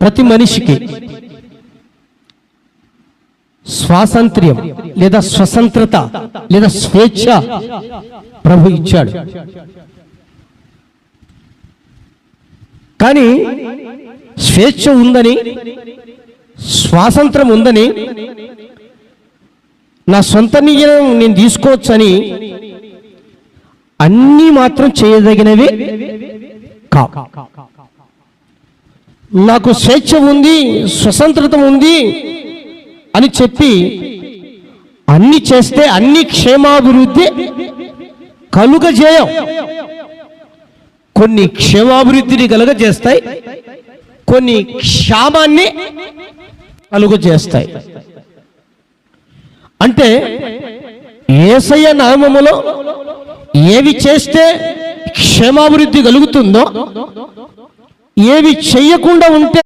ప్రతి మనిషికి స్వాతంత్ర్యం లేదా స్వతంత్రత లేదా స్వేచ్ఛ ప్రభు ఇచ్చాడు. కానీ స్వేచ్ఛ ఉందని, స్వాతంత్రం ఉందని, నా సొంత నిర్ణయం నేను తీసుకోవచ్చని అన్నీ మాత్రం చేయదగినవి కా. నాకు స్వేచ్ఛ ఉంది, స్వతంత్రత ఉంది అని చెప్పి అన్ని చేస్తే అన్ని క్షేమాభివృద్ధి కలుగజేయం. కొన్ని క్షేమాభివృద్ధిని కలుగజేస్తాయి, కొన్ని క్షామాన్ని కలుగజేస్తాయి. అంటే యేసయ్య నామములో ఏవి చేస్తే క్షేమాభివృద్ధి కలుగుతుందో, ఏవి చెయ్యకుండా ఉంటే